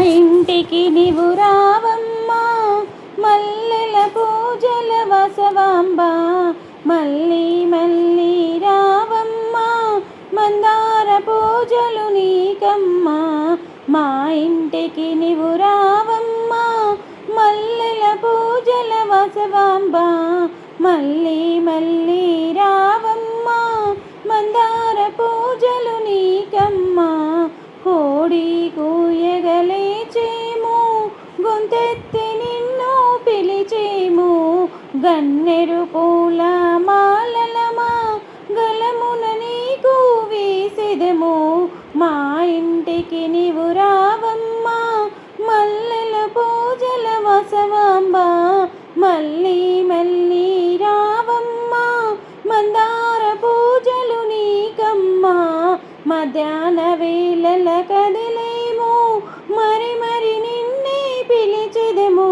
ఇంటికి నీవు రావమ్మా మల్లెల పూజల వసవాంబ మళ్ళీ మళ్ళీ రావమ్మా మందార పూజలు నీకమ్మా మా ఇంటికి నీవు రావమ్మా మల్లెల పూజల వసవాంబ మళ్ళీ మళ్ళీ రావమ్మా మందార పూజలు నీకమ్మా కోడి కూయగలేచేము గొంతెత్తి నిన్ను పిలిచేము గన్నెరు పూల మాలలమా గలమున నీకు వేసెదము మా ఇంటికి నీవు రావమ్మా మల్లెల పూజల వసవాంబ మళ్ళీ మళ్ళీ రావమ్మా మందార పూజలు నీకమ్మా మధ్యాహ్న వేళల కదిలేము మరి మరి నిన్నే పిలిచెదము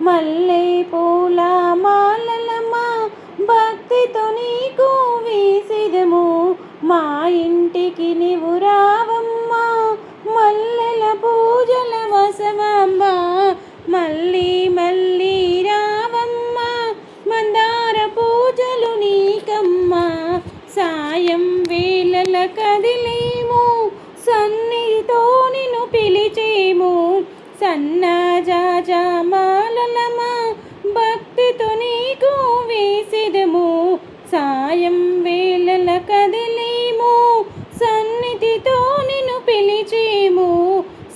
మల్లె పూల మాలలమ్మా భక్తితో నీకు వేసెదము మా ఇంటికి నీవు రావమ్మా మల్లెల పూజల వసవాంబ మళ్ళీ మళ్ళీ రావమ్మా మందార పూజలు నీకమ్మా సాయం వేళల కదిలేము సన్నిధితో నిన్ను పిలిచేము సన్నజాజమాలలమా భక్తితో నీకు వేసెదము సాయం వేళల కదిలేము సన్నిధితో నిన్ను పిలిచేము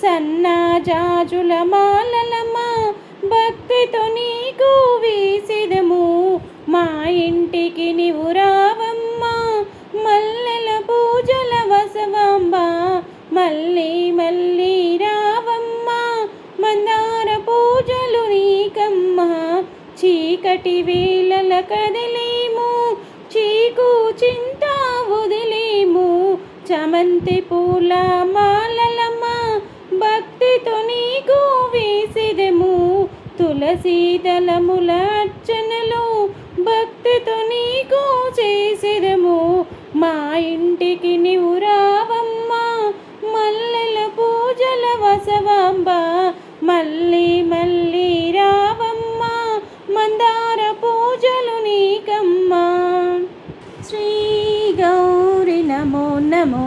సన్నజాజుల మాలలమా భక్తితో నీకు వేసెదము మా ఇంటికి నీవు రావమ్మా మల్లెల పూజల వసవాంబ మళ్ళీ మళ్ళీ రావమ్మా మందార పూజలు నీకమ్మా చీకటి వేళల కదిలేము చీకు చింత వదిలేము చమంతి పూల మాలలమ్మా భక్తితో నీకు వేసెదము తులసీ దళముల అర్చనలు భక్తితో నీకు చేసెదము మా ఇంటికి నీవు రావమ్మా మల్లెల పూజల వసవాంబ మళ్ళీ మళ్ళీ రావమ్మా మందార పూజలు నీకమ్మా శ్రీ గౌరి నమో నమో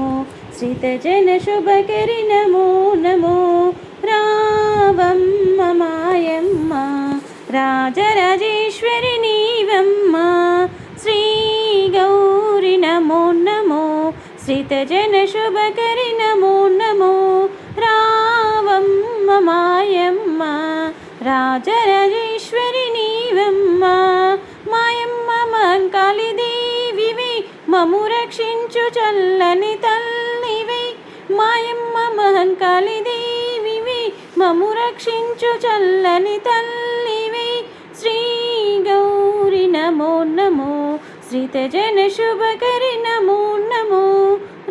శ్రీతజన శుభకరి నమో నమో రావమ్మ మాయమ్మ రాజరాజేశ్వరి నీవమ్మ శ్రీ గౌరి నమో నమో శ్రీతజన శుభకరి నమో నమో రావమ్మ మాయమ్మ రాజరాజేశ్వరి నీవమ్మ మాయమ్మ మంకాళి దేవివి మము రక్షించు చల్లని తల్లివి మాయమ్మ మహంకాళి దేవివి మము రక్షించు చల్లని తల్లివి శ్రీ గౌరి నమో నమో శ్రీతజన శుభకరి నమో నమో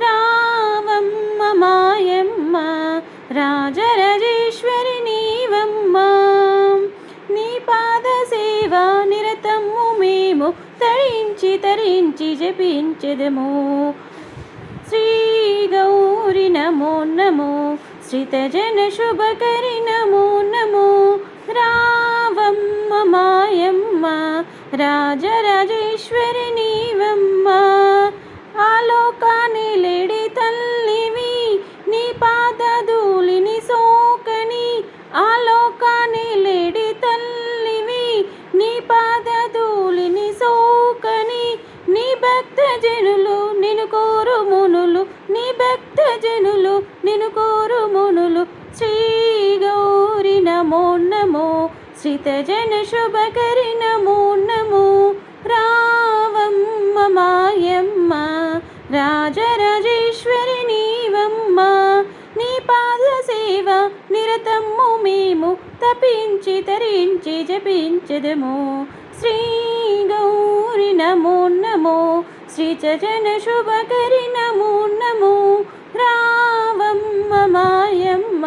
రావమ్మ మాయమ్మ రాజరాజేశ్వరి నీవమ్మ నీ పాద సేవ నిరతము మేము తరించి జపించెదము శ్రీ గౌరి నమో నమో శ్రీతజన శుభకరి నమో నమో రావమ్మ మాయమ్మ రాజరాజేశ్వరి నీవమ్మ ఆలోకాని లేడి తల్లివి నీ పాద ధూళిని సోకని ఆలోకాని లేడి తల్లివి నీ పాద ధూళిని సోకని నీ భక్త జనులు నిన్ను కోరు మునులు నీ భక్త జనులు నిన్ను కోరు మునులు శ్రీ గౌరి నమో నమో శ్రీతజన శుభకరి నమో నమో రావమ్మ మాయమ్మ రాజరాజేశ్వరి నీవమ్మ నీ పాద సేవ నిరతము మేము తరించి జపించెదము శ్రీ గౌరి నమో నమో శ్రీతజన శుభకరి నమో నమో రావమ్మ మాయమ్మ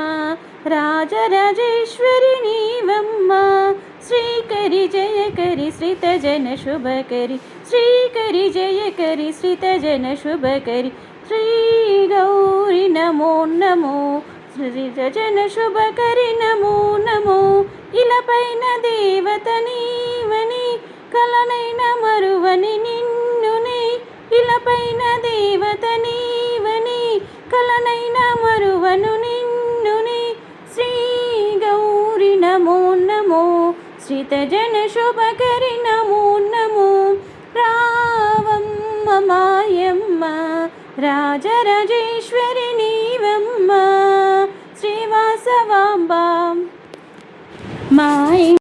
రాజరాజేశ్వరి నీవమ్మ శ్రీకరి జయకరి శ్రీతజన శుభకరి శ్రీకరి జయకరి శ్రీతజన శుభకరి శ్రీ గౌరి నమో నమో జన శుభకరి నమో నమో ఇలపైన దేవత నీవని కలనైన మరువని నిన్నుని ఇలపైన దేవత నీవని కలనైన మరువను నిన్నుని శ్రీ గౌరి నమో నమో శ్రీతజన శుభకరి నమో నమో రావమ్మ మాయమ్మ రాజరాజేశ్వరి నీవమ్మ శ్రీవాసవాంబ మా